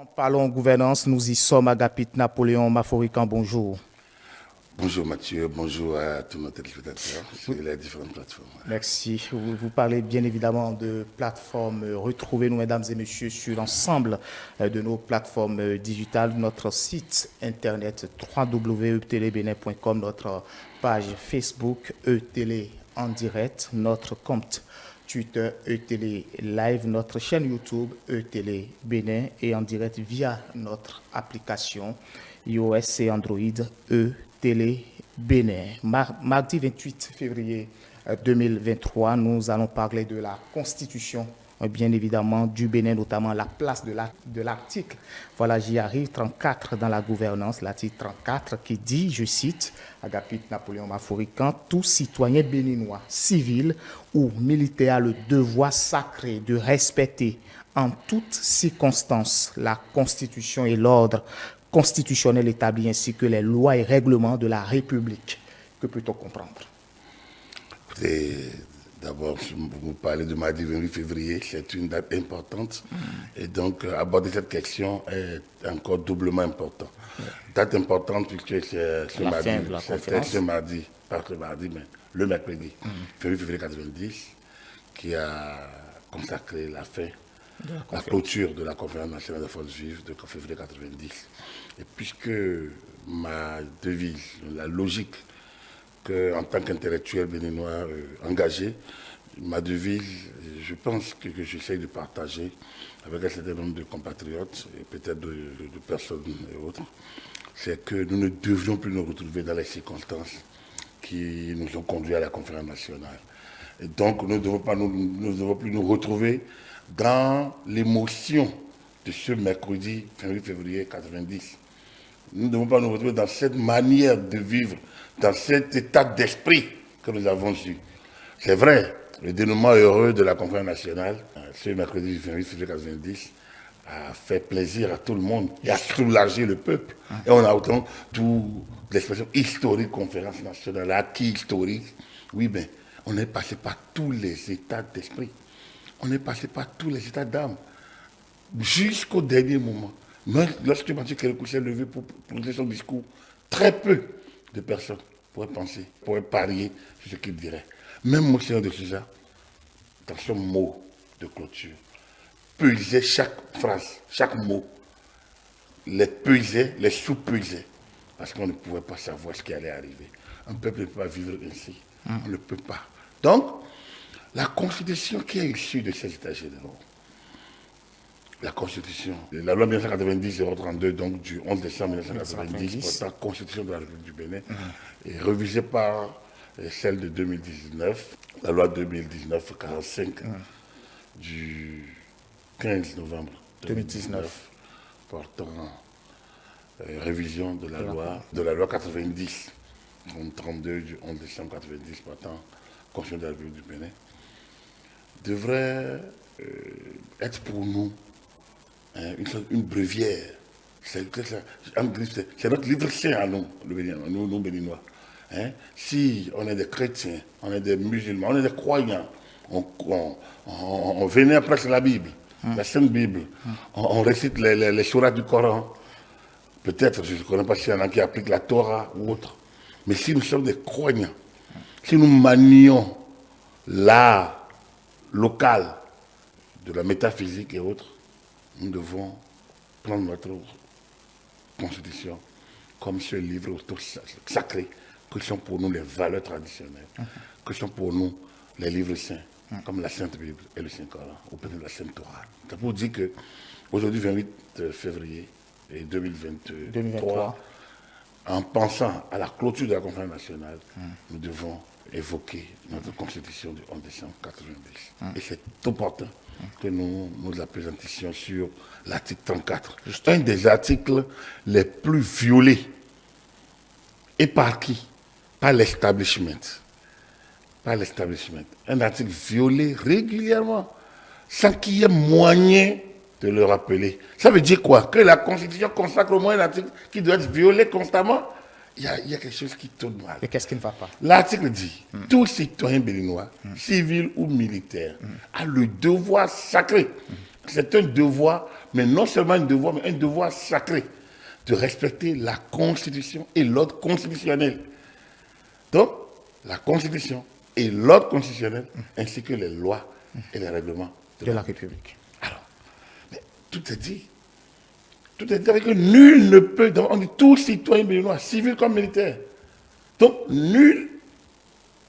Parlons gouvernance, nous y sommes. Agapit Napoléon Maforican, bonjour. Bonjour Mathieu, bonjour à tous nos téléspectateurs sur les différentes plateformes. Merci. Vous parlez bien évidemment de plateformes. Retrouvez-nous, mesdames et messieurs, sur l'ensemble de nos plateformes digitales, notre site internet www.etelebenin.com, notre page Facebook ETélé en direct, notre compte Twitter ETélé Live, notre chaîne YouTube ETélé Bénin et en direct via notre application iOS et Android ETélé Bénin. Mardi 28 février 2023, nous allons parler de la Constitution, bien évidemment, du Bénin, notamment la place de l'article. Voilà, j'y arrive, 34 dans la gouvernance, l'article 34 qui dit, je cite, Agapit Napoléon Maforican, tout citoyen béninois, civil ou militaire a le devoir sacré de respecter en toutes circonstances la Constitution et l'ordre constitutionnel établi ainsi que les lois et règlements de la République. Que peut-on comprendre? D'abord, vous parlez de mardi 28 février, c'est une date importante. Et donc, aborder cette question est encore doublement important. Date importante puisque c'est ce mardi, pas ce mardi, mais le mercredi, 28 février 90, qui a consacré la fin, la clôture de la conférence nationale des forces vives de février 90. Et puisque ma devise, la logique, en tant qu'intellectuel béninois engagé, ma devise, je pense que j'essaie de partager avec un certain nombre de compatriotes et peut-être de personnes et autres, c'est que nous ne devions plus nous retrouver dans les circonstances qui nous ont conduits à la conférence nationale. Et donc, nous ne devons plus nous retrouver dans l'émotion de ce mercredi 28 février 90. Nous ne devons pas nous retrouver dans cette manière de vivre, dans cet état d'esprit que nous avons eu. C'est vrai, le dénouement heureux de la conférence nationale, ce mercredi 28 février 90, a fait plaisir à tout le monde et a soulagé le peuple. Et on a autant tout l'expression historique conférence nationale, acquis historique. Oui, mais on est passé par tous les états d'esprit. On est passé par tous les états d'âme. Jusqu'au dernier moment. Même lorsque Mathieu Kérékou s'est levé pour prononcer son discours, très peu de personnes pourraient penser, pourraient parier sur ce qu'il dirait. Même Monseigneur de Sousa, dans son mot de clôture, pesait chaque phrase, chaque mot, les pesait, les sous-pesait, parce qu'on ne pouvait pas savoir ce qui allait arriver. Un peuple ne peut pas vivre ainsi. On ne peut pas. Donc, la Constitution qui est issue de ces États généraux, la Constitution, la loi 1990-032, donc du 11 décembre 1990, portant Constitution de la République du Bénin, est révisée par celle de 2019, la loi 2019-45 du 15 novembre 2019, portant révision de la loi 90, 32 du 11 décembre 90, portant Constitution de la République du Bénin, devrait être pour nous une brevière. C'est notre livre saint à nous, nous Béninois. Si on est des chrétiens, on est des musulmans, on est des croyants, on vénère presque la Bible, la Sainte Bible, on récite les sourates du Coran. Peut-être, je ne connais pas s'il y en a qui appliquent la Torah ou autre. Mais si nous sommes des croyants, si nous manions l'art local de la métaphysique et autres, nous devons prendre notre Constitution comme ce livre sacré que sont pour nous les valeurs traditionnelles, que sont pour nous les livres saints, comme la Sainte Bible et le Saint-Coran, ou peut-être la Sainte Torah. C'est pour dire qu'aujourd'hui, 28 février 2023, en pensant à la clôture de la conférence nationale, nous devons évoquer notre Constitution du 11 décembre 90. Et c'est important que nous nous appesantissions sur l'article 34. Un des articles les plus violés. Et par qui? Par l'establishment. Par l'establishment. Un article violé régulièrement, sans qu'il y ait moyen de le rappeler. Ça veut dire quoi? Que la Constitution consacre au moins un article qui doit être violé constamment? Il y a quelque chose qui tourne mal. Et qu'est-ce qui ne va pas? L'article dit, tout citoyen béninois, civil ou militaire, a le devoir sacré C'est un devoir, mais non seulement un devoir, mais un devoir sacré de respecter la Constitution et l'ordre constitutionnel. Donc, la Constitution et l'ordre constitutionnel, ainsi que les lois et les règlements de la République. Alors, mais tout est dit. Tout est dit avec que nul ne peut, on dit tout citoyen béninois, civil comme militaire. Donc, nul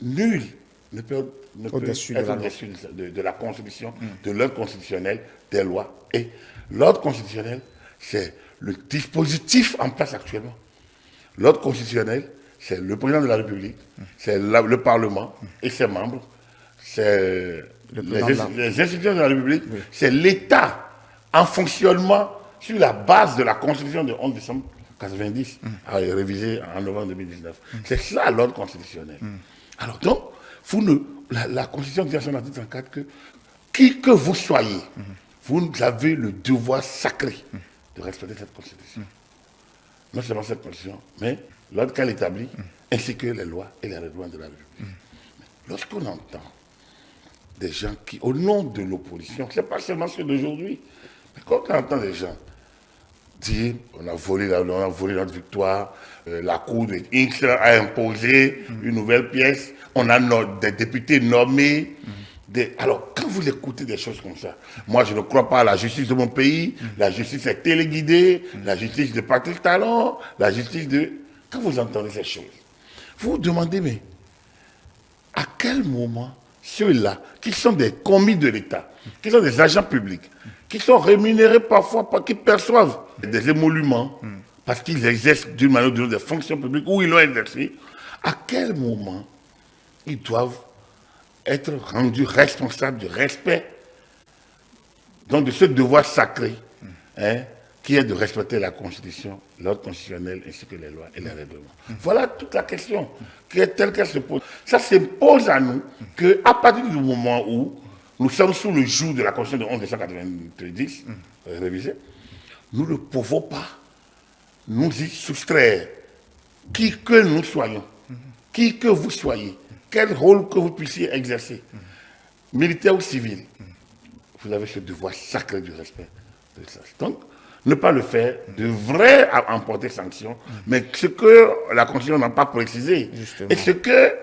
ne peut être au-dessus de la Constitution, de l'ordre constitutionnel, des lois. Et l'ordre constitutionnel, c'est le dispositif en place actuellement. L'ordre constitutionnel, c'est le président de la République, c'est le Parlement et ses membres, c'est les institutions de la République, c'est l'État en fonctionnement sur la base de la Constitution de 11 décembre 1990, révisée en novembre 2019. C'est ça l'ordre constitutionnel. Alors donc, la Constitution dit dans son article 34 que qui que vous soyez, vous avez le devoir sacré de respecter cette Constitution. Non seulement cette Constitution, mais l'ordre qu'elle établit, ainsi que les lois et les règlements de la République. Lorsqu'on entend des gens qui, au nom de l'opposition, ce n'est pas seulement ceux d'aujourd'hui, mais quand on entend des gens dire on a volé notre victoire, la Cour de X a imposé une nouvelle pièce, on a des députés nommés. Alors, quand vous écoutez des choses comme ça, moi je ne crois pas à la justice de mon pays, la justice est téléguidée, la justice de Patrice Talon, la justice de... Quand vous entendez ces choses, vous vous demandez, mais à quel moment ceux-là, qui sont des commis de l'État, qui sont des agents publics, qui sont rémunérés parfois, qui perçoivent des émoluments, parce qu'ils exercent d'une manière ou d'une autre des fonctions publiques, où ils l'ont exercé, à quel moment ils doivent être rendus responsables du respect, donc de ce devoir sacré, qui est de respecter la Constitution, l'ordre constitutionnel, ainsi que les lois et les règlements. Voilà toute la question, qui est telle qu'elle se pose. Ça s'impose à nous qu'à partir du moment où nous sommes sous le joug de la Constitution de 1990, révisée, nous ne pouvons pas nous y soustraire. Qui que nous soyons, qui que vous soyez, quel rôle que vous puissiez exercer, militaire ou civil, vous avez ce devoir sacré du respect de ça. Donc, ne pas le faire devrait emporter sanction, mais ce que la Constitution n'a pas précisé, justement, et ce que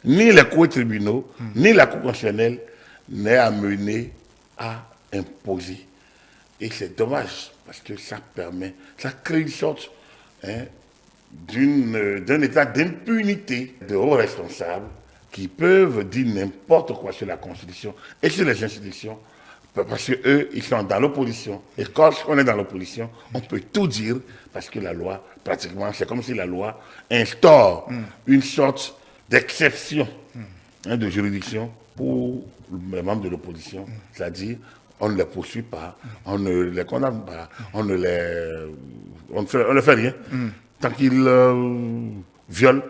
ni les cours et tribunaux, ni la Cour constitutionnelle n'est amené à imposer. Et c'est dommage, parce que ça crée une sorte d'un état d'impunité de hauts responsables qui peuvent dire n'importe quoi sur la Constitution et sur les institutions, parce qu'eux, ils sont dans l'opposition. Et quand on est dans l'opposition, on peut tout dire, parce que la loi, pratiquement, c'est comme si la loi instaure une sorte d'exception de juridiction pour les membres de l'opposition. C'est-à-dire, on ne les poursuit pas, on ne les condamne pas, on ne fait rien. Tant qu'ils violent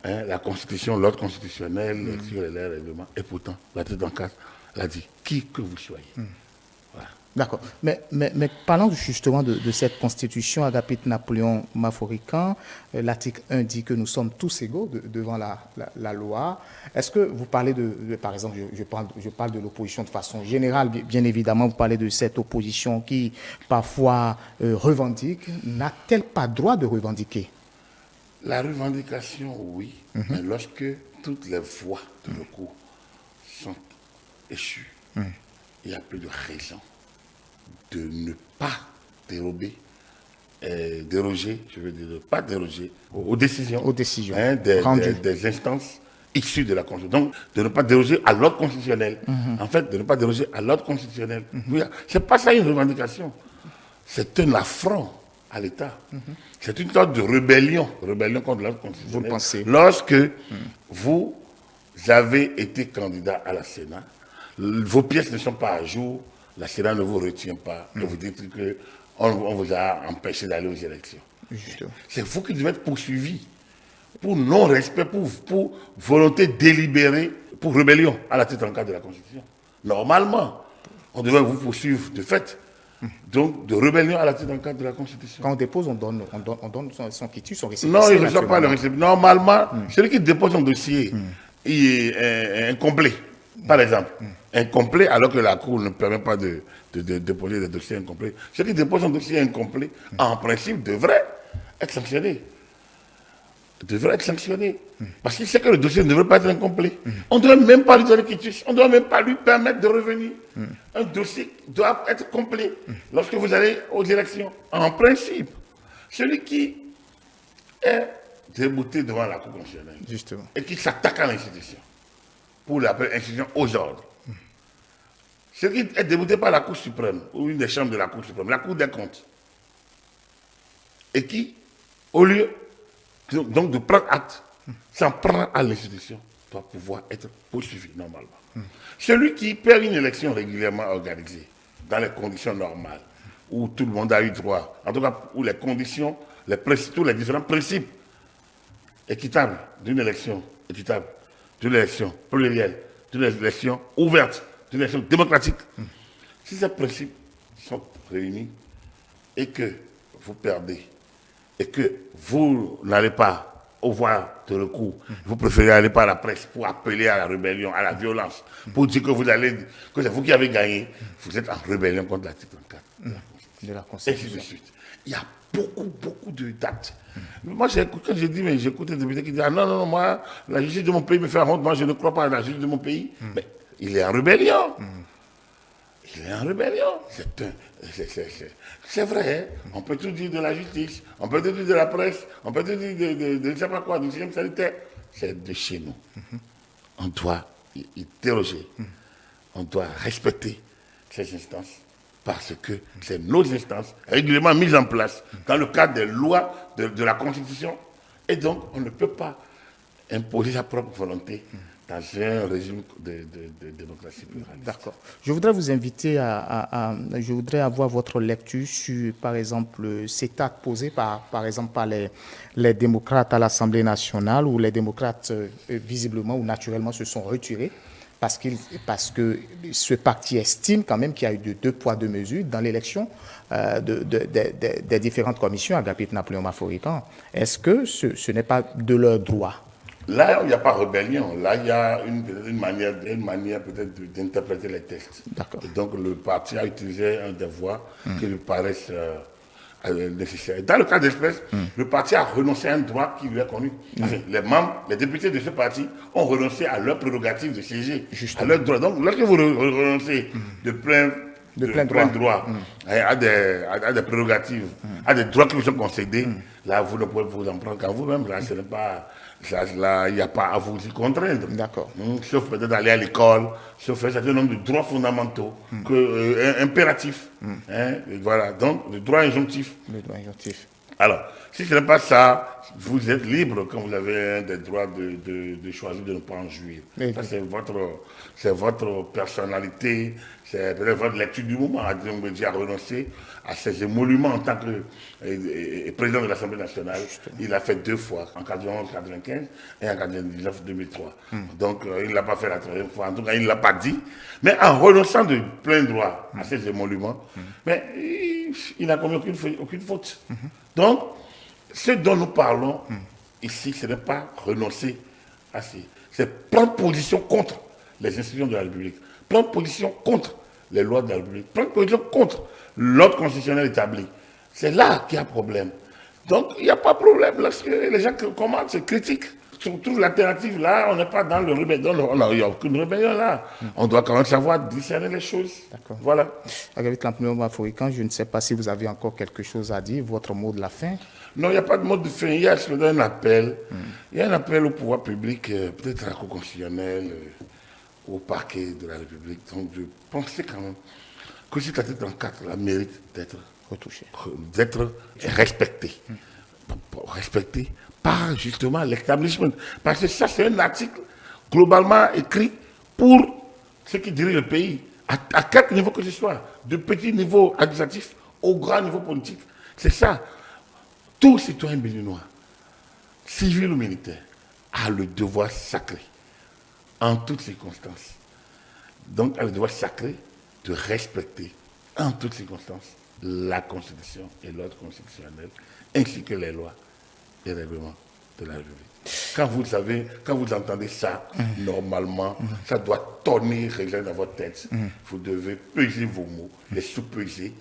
la Constitution, l'ordre constitutionnel, sur les règlements. Et pourtant, l'article 34 l'a dit, qui que vous soyez. Voilà. D'accord. Mais parlons justement de cette constitution, Agapit Napoléon Maforican. L'article 1 dit que nous sommes tous égaux devant la loi. Est-ce que vous parlez par exemple, je parle de l'opposition de façon générale, bien évidemment, vous parlez de cette opposition qui parfois revendique. N'a-t-elle pas droit de revendiquer? La revendication, oui, mais lorsque toutes les voies de recours sont échues, il n'y a plus de raison de ne pas déroger, je veux dire, de ne pas déroger aux décisions, des instances issues de la Constitution. Donc, de ne pas déroger à l'ordre constitutionnel. En fait, de ne pas déroger à l'ordre constitutionnel. Ce n'est pas ça une revendication. C'est un affront à l'État. C'est une sorte de rébellion contre l'ordre constitutionnel. Vous pensez? Lorsque vous avez été candidat à la Sénat, vos pièces ne sont pas à jour, la Sénat ne vous retient pas, et vous dites qu'on vous a empêché d'aller aux élections. C'est vous qui devez être poursuivi pour non-respect, pour volonté délibérée, pour rébellion à l'article 34 de la Constitution. Normalement, on devrait vous poursuivre de fait. Donc, de rébellion à l'article 34 de la Constitution. Quand on dépose, on donne son quitus, son récépissé. Non, il ne reçoit pas le récépissé. Normalement, celui qui dépose son dossier, il est incomplet. Par exemple, incomplet alors que la Cour ne permet pas de déposer des dossiers incomplets. Ceux qui déposent un dossier incomplet, en principe, devraient être sanctionnés. Parce qu'il sait que le dossier ne devrait pas être incomplet. On ne doit même pas lui donner quitus. On ne doit même pas lui permettre de revenir. Un dossier doit être complet lorsque vous allez aux élections. En principe, celui qui est débouté devant la Cour constitutionnelle Justement. et qui s'attaque à l'institution, pour l'appeler institution aux ordres, celui qui est débouté par la Cour suprême, ou une des chambres de la Cour suprême, la Cour des comptes, et qui, au lieu donc de prendre acte, s'en prend à l'institution, doit pouvoir être poursuivi normalement. Celui qui perd une élection régulièrement organisée, dans les conditions normales, où tout le monde a eu droit, en tout cas où les conditions, tous les différents principes équitables d'une élection équitable, d'une élection plurielle, d'une élection ouverte, d'une élection démocratique, si ces principes sont réunis et que vous perdez, et que vous n'allez pas au voie de recours, vous préférez aller par la presse pour appeler à la rébellion, à la violence, pour dire que c'est vous qui avez gagné, vous êtes en rébellion contre l'article 34 de la et Constitution. ainsi de suite. Il y a beaucoup de dates. Moi, quand j'ai dit, mais j'écoute des députés qui disent, ah non, moi, la justice de mon pays me fait honte, moi je ne crois pas à la justice de mon pays. Mais il est en rébellion. Il est en rébellion. C'est vrai, hein? On peut tout dire de la justice, on peut tout dire de la presse, on peut tout dire de je ne sais pas quoi, du système sanitaire. C'est de chez nous. On doit interroger, on doit respecter ces instances parce que c'est nos instances régulièrement mises en place dans le cadre des lois de la Constitution. Et donc, on ne peut pas imposer sa propre volonté dans un régime de démocratie pluraliste. D'accord. Je voudrais vous inviter je voudrais avoir votre lecture sur, par exemple, cet acte posé par exemple, par les démocrates à l'Assemblée nationale, où les démocrates, visiblement ou naturellement, se sont retirés parce que ce parti estime quand même qu'il y a eu de 2 poids 2 mesures dans l'élection des différentes commissions à Agapit Napoléon Maforican. Est-ce que ce n'est pas de leur droit? Là, il n'y a pas rébellion. Là, il y a une manière peut-être d'interpréter les textes. D'accord. Et donc, le parti a utilisé un des voies qui lui paraissent nécessaires. Dans le cas d'espèce, le parti a renoncé à un droit qui lui est connu. Enfin, les députés de ce parti ont renoncé à leur prérogative de siéger, à leur droit. Donc, lorsque vous renoncez de plein droit à des prérogatives, à des droits qui vous sont concédés, là, vous ne pouvez vous en prendre qu'à vous-même. Là, ce n'est pas... Là, il n'y a pas à vous y contraindre. D'accord. Sauf peut-être aller à l'école, sauf un certain nombre de droits fondamentaux, impératifs. Hein, voilà, donc le droit injonctif. Le droit injonctif. Alors, si ce n'est pas ça, vous êtes libre quand vous avez des droits de choisir de ne pas en jouir. Oui, Ça, c'est votre personnalité, c'est peut-être votre lecture du moment. À renoncer à ses émoluments en tant que président de l'Assemblée nationale. Justement. Il l'a fait 2 fois, en 91-95 et en 99-2003. Donc, il ne l'a pas fait la 3e fois. En tout cas, il ne l'a pas dit. Mais en renonçant de plein droit à ses émoluments, mais il n'a commis aucune faute. Donc, ce dont nous parlons ici, ce n'est pas renoncer à ces... C'est prendre position contre les institutions de la République, prendre position contre les lois de la République, prendre position contre l'ordre constitutionnel établi. C'est là qu'il y a problème. Donc, il n'y a pas de problème. Lorsque les gens commandent, c'est critique. Surtout l'alternative, là, on n'est pas dans le rébellion. Il n'y a aucune rébellion là. On doit quand même savoir discerner les choses. D'accord. Voilà. Agapit Napoléon Maforican, je ne sais pas si vous avez encore quelque chose à dire, votre mot de la fin. Non, il n'y a pas de mot de fin. Il y a un appel. Il y a un appel au pouvoir public, peut-être à la Cour constitutionnelle, au parquet de la République. Donc, je pensais quand même que cet article 34 là, mérite d'être retouché, d'être respecté. Respecté par justement l'établissement. Parce que ça, c'est un article globalement écrit pour ceux qui dirigent le pays, à quelque niveau que ce soit, de petit niveau administratif au grand niveau politique. C'est ça. Tout citoyen béninois, civil ou militaire, a le devoir sacré, en toutes circonstances. Donc, a le devoir sacré de respecter, en toutes circonstances, la Constitution et l'ordre constitutionnel, ainsi que les lois et règlements de la République. quand vous entendez ça, normalement, ça doit tonner dans votre tête. Vous devez peser vos mots, les sous-peser,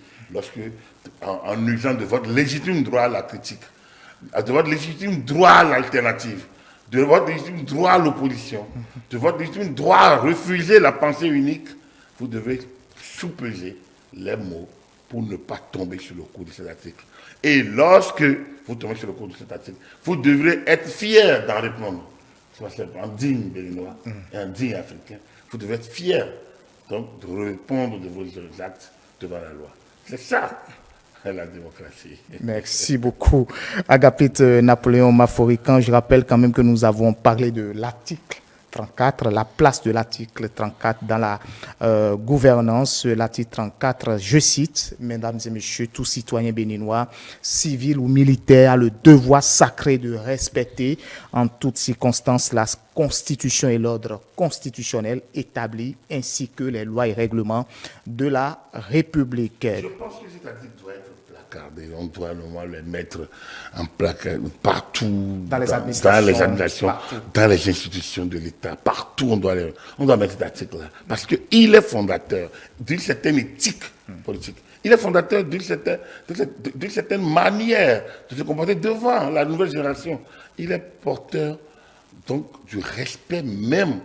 en usant de votre légitime droit à la critique, de votre légitime droit à l'alternative, de votre légitime droit à l'opposition, de votre légitime droit à refuser la pensée unique. Vous devez sous-peser les mots pour ne pas tomber sur le coup de cet article. Et lorsque vous tombez sur le coup de cet article, vous devrez être fier d'en répondre. C'est un digne béninois et un digne africain. Vous devez être fier donc, de répondre de vos actes devant la loi. C'est ça, la démocratie. Merci beaucoup, Agapit Napoléon Maforican. Je rappelle quand même que nous avons parlé de l'article 34, la place de l'article 34 dans la gouvernance. L'article 34, je cite, mesdames et messieurs, tout citoyen béninois, civil ou militaire, a le devoir sacré de respecter en toutes circonstances la Constitution et l'ordre constitutionnel établi, ainsi que les lois et règlements de la République. Je pense que cet article doit être placardé. On doit normalement le mettre en placard partout, dans les administrations, partout. Dans les institutions de l'État, partout on doit mettre cet article-là. Parce qu'il est fondateur d'une certaine éthique politique. Il est fondateur d'une certaine manière de se comporter devant la nouvelle génération. Il est porteur donc du respect même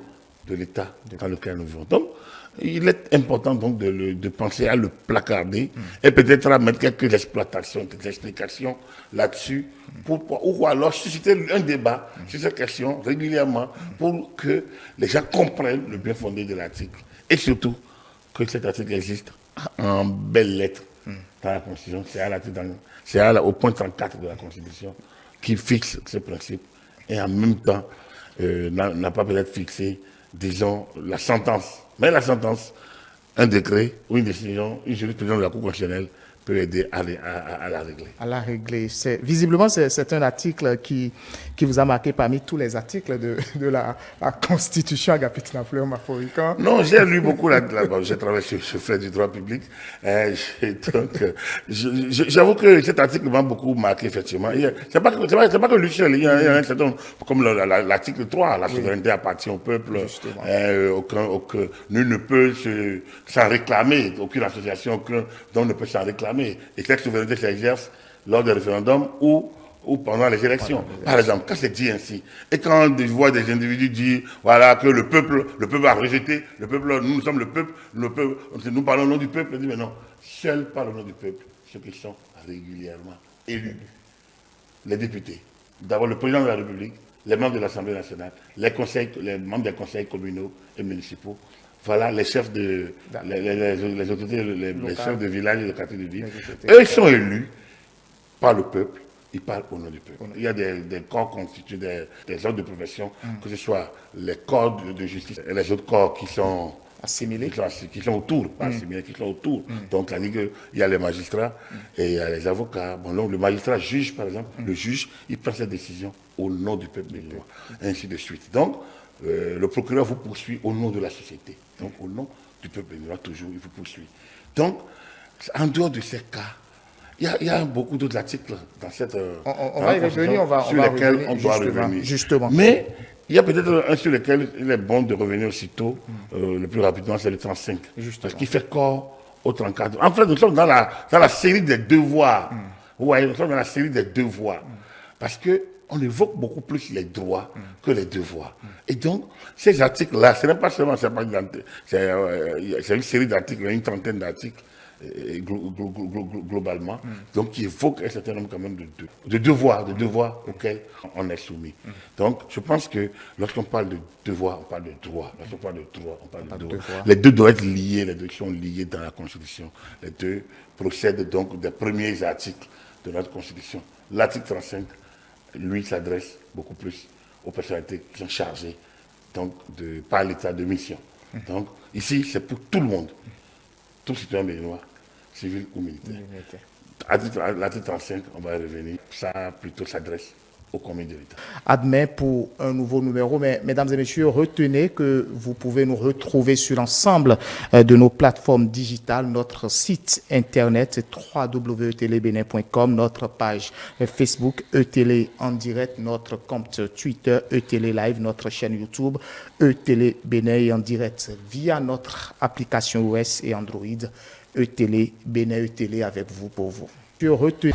de l'État dans lequel nous vivons. Donc, il est important donc de penser à le placarder et peut-être à mettre quelques exploitations, quelques explications là-dessus, ou alors susciter un débat sur cette question régulièrement pour que les gens comprennent le bien fondé de l'article et surtout que cet article existe en belles lettres dans la Constitution. C'est au point 34 de la Constitution qui fixe ce principe et en même temps n'a pas peut-être fixé, disons, la sentence. Mais la sentence, un décret ou une décision, une jurisprudence de la Cour constitutionnelle peut aider à la régler. À la régler. Visiblement, c'est un article qui vous a marqué parmi tous les articles de la Constitution, Agapit Napoléon Maforican. Non, j'ai lu beaucoup, j'ai travaillé sur ce fait du droit public. J'avoue que cet article m'a beaucoup marqué, effectivement. C'est pas que lui seul, il y a un certain, comme l'article 3, la souveraineté appartient au peuple. Nul ne peut s'en réclamer, aucune association, dont ne peut s'en réclamer. Et cette souveraineté s'exerce lors des référendums ou pendant les élections. Par exemple, quand c'est dit ainsi, et quand je vois des individus dire voilà, que le peuple a rejeté, nous sommes le peuple, nous parlons au nom du peuple, on dit mais non, seuls parlent au nom du peuple, ceux qui sont régulièrement élus. Les députés, d'abord le président de la République, les membres de l'Assemblée nationale, les membres des conseils communaux et municipaux, voilà les chefs les autorités, les chefs de village et de quartier de ville. Eux sont élus par le peuple, ils parlent au nom du peuple. Il y a des corps constitués, des ordres de profession, que ce soit les corps de justice et les autres corps qui sont assimilés, qui sont autour, pas assimilés, qui sont autour. Donc, il y a les magistrats et il y a les avocats. Bon, donc, le magistrat juge, par exemple, le juge, il prend ses décisions au nom du peuple béninois, ainsi de suite. Donc, le procureur vous poursuit au nom de la société. Donc, au nom du peuple béninois, toujours, il vous poursuit. Donc, en dehors de ces cas, il y a beaucoup d'autres articles dans cette... on va y revenir, sur lesquels on doit revenir. Justement. Mais il y a peut-être un sur lequel il est bon de revenir aussitôt, le plus rapidement, c'est le 35. Justement. Parce qu'il fait corps au 34. En fait, nous sommes dans la série des devoirs. Vous voyez, nous sommes dans la série des devoirs. Parce qu'on évoque beaucoup plus les droits que les devoirs. Et donc, ces articles-là, ce n'est pas seulement... C'est une série d'articles, une trentaine d'articles, globalement, donc qui évoque un certain nombre quand même de devoirs auxquels on est soumis. Donc, je pense que lorsqu'on parle de devoirs, on parle de droits. Lorsqu'on parle de droits, on parle de devoirs. Les deux doivent être liés, les deux sont liés dans la Constitution. Les deux procèdent donc des premiers articles de notre Constitution. L'article 35, lui, s'adresse beaucoup plus aux personnalités qui sont chargées donc, par l'état de mission. Donc, ici, c'est pour tout le monde. Tout citoyen béninois, civil ou militaire. L'article 35, on va y revenir, ça plutôt s'adresse aux communes de l'État. À demain pour un nouveau numéro. Mais, mesdames et messieurs, retenez que vous pouvez nous retrouver sur l'ensemble de nos plateformes digitales, notre site internet www.etelebenin.com, notre page Facebook ETélé en direct, notre compte Twitter ETélé Live, notre chaîne YouTube ETélé Bénin en direct via notre application iOS et Android ETélé Bénin ETélé avec vous pour vous. Retenez